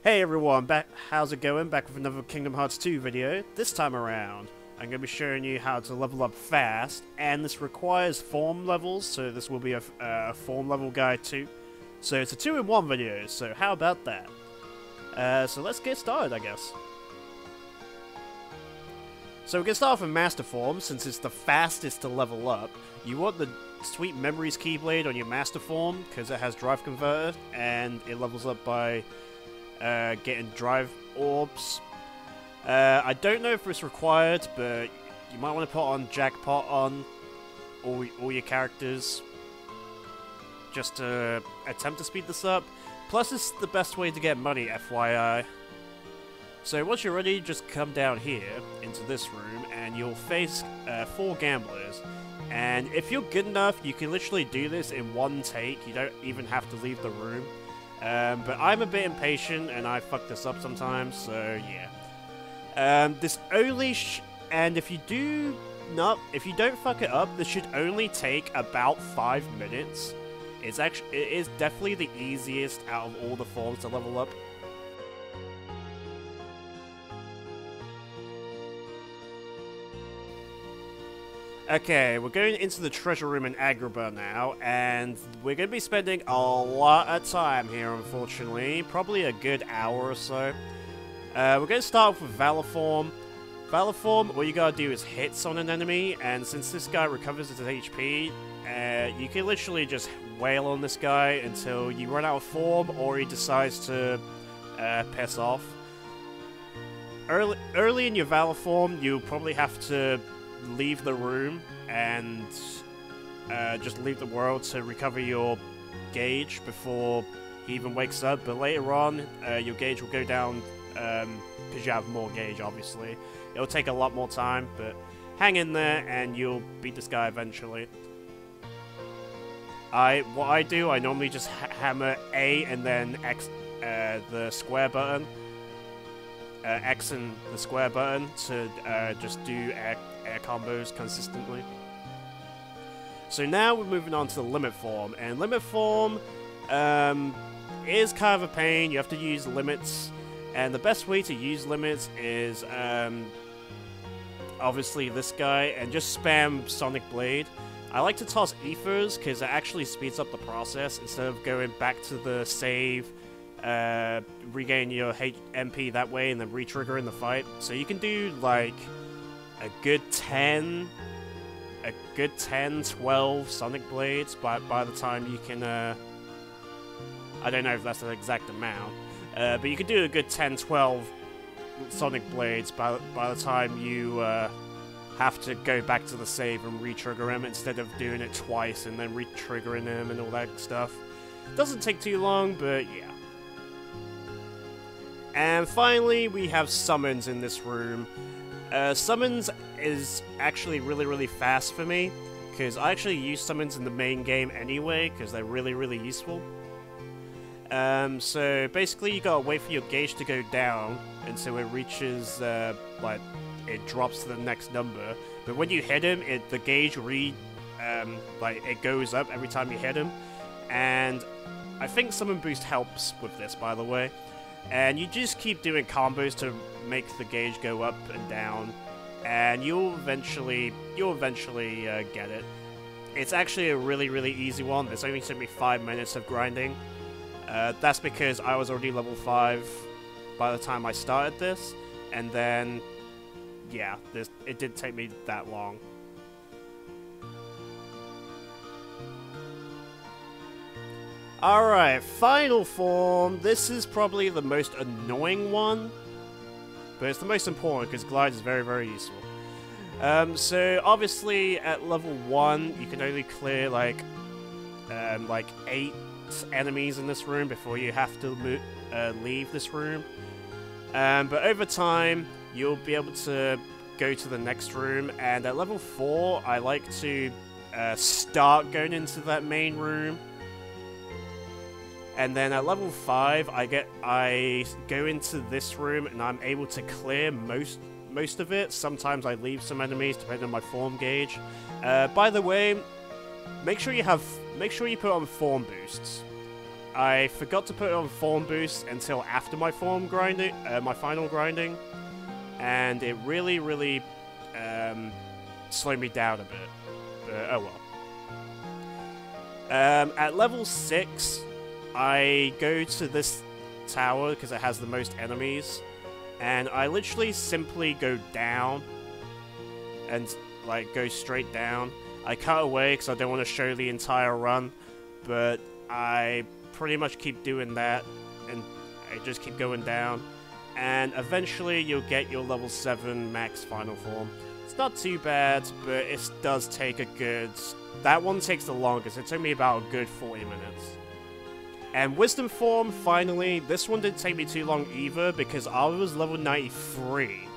Hey everyone, how's it going? Back with another Kingdom Hearts 2 video. This time around, I'm going to be showing you how to level up fast, and this requires form levels, so this will be a form level guide too. So it's a 2-in-1 video, so how about that? So let's get started, I guess. So we can start off with Master Form, since it's the fastest to level up. You want the Sweet Memories Keyblade on your Master Form, because it has Drive Converter, and it levels up by getting drive orbs. I don't know if it's required, but you might want to put on Jackpot on all your characters just to attempt to speed this up. Plus, it's the best way to get money, FYI. So once you're ready, just come down here into this room, and you'll face 4 gamblers. And if you're good enough, you can literally do this in one take. You don't even have to leave the room. But I'm a bit impatient, and I fuck this up sometimes, so yeah. This only and if you don't fuck it up, this should only take about 5 minutes. It is definitely the easiest out of all the forms to level up. Okay, we're going into the treasure room in Agrabah now, and we're going to be spending a lot of time here, unfortunately. Probably a good hour or so. We're going to start off with Valor Form. Valor Form, all you gotta do is hits on an enemy, and since this guy recovers his HP, you can literally just wail on this guy until you run out of form, or he decides to piss off. Early in your Valor Form, you'll probably have to leave the room and just leave the world to recover your gauge before he even wakes up, but later on your gauge will go down because you have more gauge, obviously. It'll take a lot more time, but hang in there and you'll beat this guy eventually. What I do, I normally just hammer A and then X, the square button. X and the square button to just do air combos consistently. So now we're moving on to the Limit Form, and Limit Form is kind of a pain. You have to use limits, and the best way to use limits is obviously this guy, and just spam Sonic Blade. I like to toss Ethers because it actually speeds up the process instead of going back to the save, regain your MP that way and then re-trigger in the fight. So you can do like a good 10, 12 Sonic Blades by the time you can, I don't know if that's the exact amount, but you can do a good 10, 12 Sonic Blades by the time you have to go back to the save and re-trigger him instead of doing it twice and then re-triggering him and all that stuff. Doesn't take too long, but yeah. And finally, we have summons in this room. Summons is actually really fast for me, because I actually use summons in the main game anyway, because they're really useful. So basically you gotta wait for your gauge to go down until it reaches, like, it drops to the next number. But when you hit him, the gauge it goes up every time you hit him. And I think Summon Boost helps with this, by the way. And you just keep doing combos to make the gauge go up and down, and you'll eventually get it. It's actually a really easy one. It's only took me 5 minutes of grinding. That's because I was already level 5 by the time I started this, and then yeah, it didn't take me that long. Alright, Final Form. This is probably the most annoying one, but it's the most important because Glide is very useful. So obviously at level 1 you can only clear like 8 enemies in this room before you have to leave this room. But over time you'll be able to go to the next room, and at level 4 I like to start going into that main room. And then at level 5, I go into this room and I'm able to clear most of it. Sometimes I leave some enemies depending on my form gauge. By the way, make sure you put on form boosts. I forgot to put it on form boost until after my form grinding, my final grinding, and it really, really slowed me down a bit. But oh well. At level 6, I go to this tower because it has the most enemies, and I literally simply go down and like go straight down. I cut away because I don't want to show the entire run, but I pretty much keep doing that, and I just keep going down, and eventually you'll get your level 7 max final form. It's not too bad, but it does take a good... That one takes the longest. It took me about a good 40 minutes. And Wisdom form, finally, this one didn't take me too long either, because I was level 93.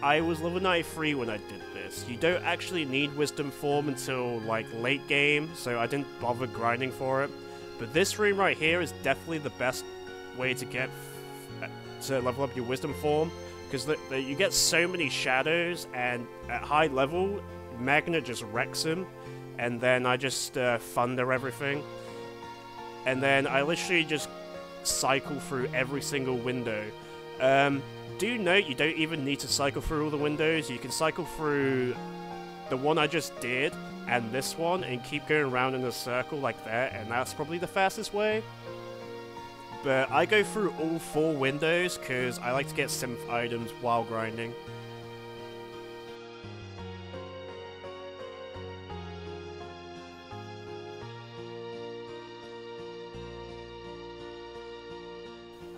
I was level 93 when I did this. You don't actually need Wisdom form until, like, late game, so I didn't bother grinding for it. But this room right here is definitely the best way to get to level up your Wisdom form, because you get so many shadows, and at high level, Magnet just wrecks him, and then I just thunder everything. And then I literally just cycle through every single window. Do note, you don't even need to cycle through all the windows. You can cycle through the one I just did, and this one, and keep going around in a circle like that, and that's probably the fastest way. But I go through all 4 windows, because I like to get synth items while grinding.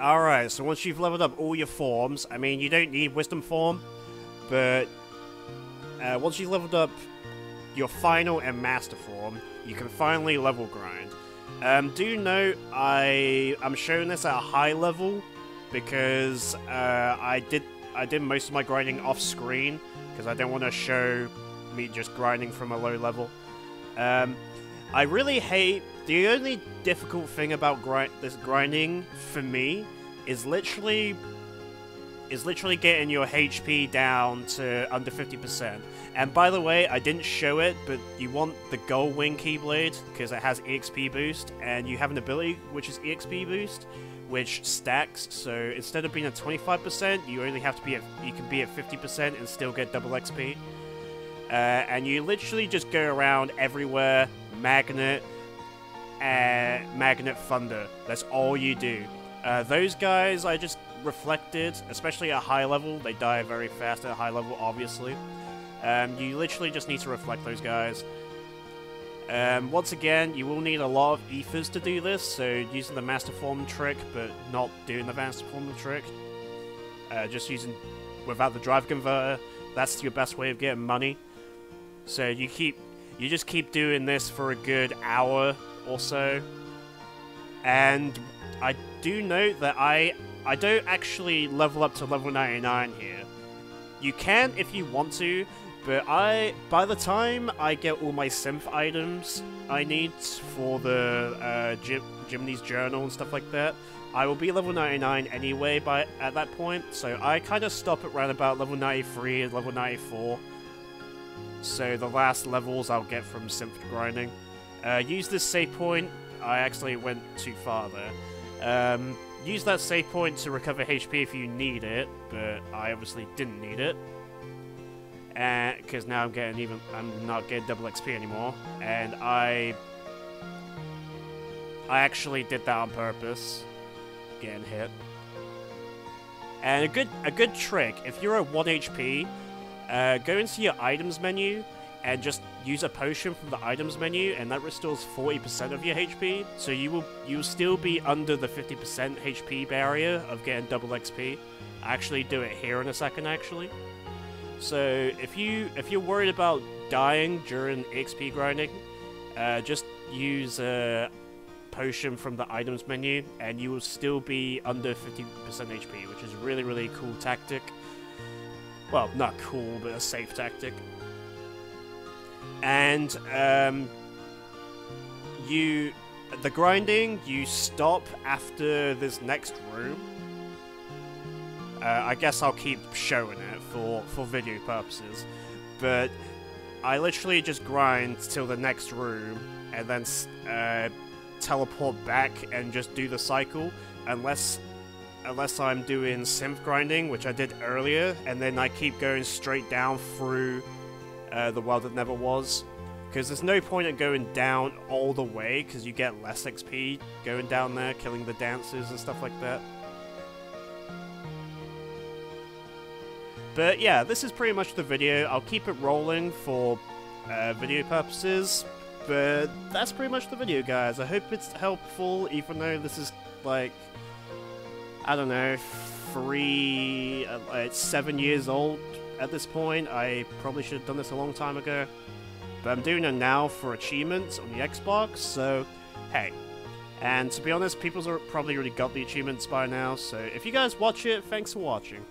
Alright, so once you've leveled up all your forms, I mean, you don't need Wisdom form, but once you've leveled up your final and master form, you can finally level grind. Do note, I'm showing this at a high level, because I did most of my grinding off screen, because I don't want to show me just grinding from a low level. I really hate... The only difficult thing about this grinding, for me, is literally getting your HP down to under 50%. And by the way, I didn't show it, but you want the Gold Wing Keyblade, because it has EXP boost, and you have an ability which is EXP boost, which stacks, so instead of being at 25%, you only have to be you can be at 50% and still get double XP. And you literally just go around everywhere, Magnet Thunder. That's all you do. Those guys I just reflected, especially at high level. They die very fast at high level, obviously. You literally just need to reflect those guys. Once again, you will need a lot of ethers to do this, so using the Master Form trick, but not doing the Master Form trick. Just using without the Drive Converter, that's your best way of getting money. So you just keep doing this for a good hour or so. And I do note that I don't actually level up to level 99 here. You can if you want to, but by the time I get all my synth items I need for the Jiminy's Journal and stuff like that, I will be level 99 anyway at that point, so I kind of stop at around about level 93 and level 94. So the last levels I'll get from synth grinding. Use this save point. I actually went too far there. Use that save point to recover HP if you need it, but I obviously didn't need it. Because now I'm not getting double XP anymore, and I actually did that on purpose, getting hit. And a good trick, if you're at 1 HP, go into your items menu and just use a potion from the items menu, and that restores 40% of your HP. So you'll still be under the 50% HP barrier of getting double XP. I actually do it here in a second, actually. So if you're worried about dying during XP grinding, just use a potion from the items menu, and you will still be under 50% HP, which is a really, really cool tactic. Well, not cool, but a safe tactic. And the grinding, you stop after this next room. I guess I'll keep showing it for video purposes, but I literally just grind till the next room, and then teleport back and just do the cycle, unless I'm doing synth grinding, which I did earlier, and then I keep going straight down through the world that never was. Because there's no point in going down all the way, because you get less XP going down there, killing the dancers and stuff like that. But yeah, this is pretty much the video. I'll keep it rolling for video purposes, but that's pretty much the video, guys. I hope it's helpful, even though this is, like, I don't know, 7 years old at this point. I probably should have done this a long time ago. But I'm doing it now for achievements on the Xbox, so hey. And to be honest, people have probably already got the achievements by now, so if you guys watch it, thanks for watching.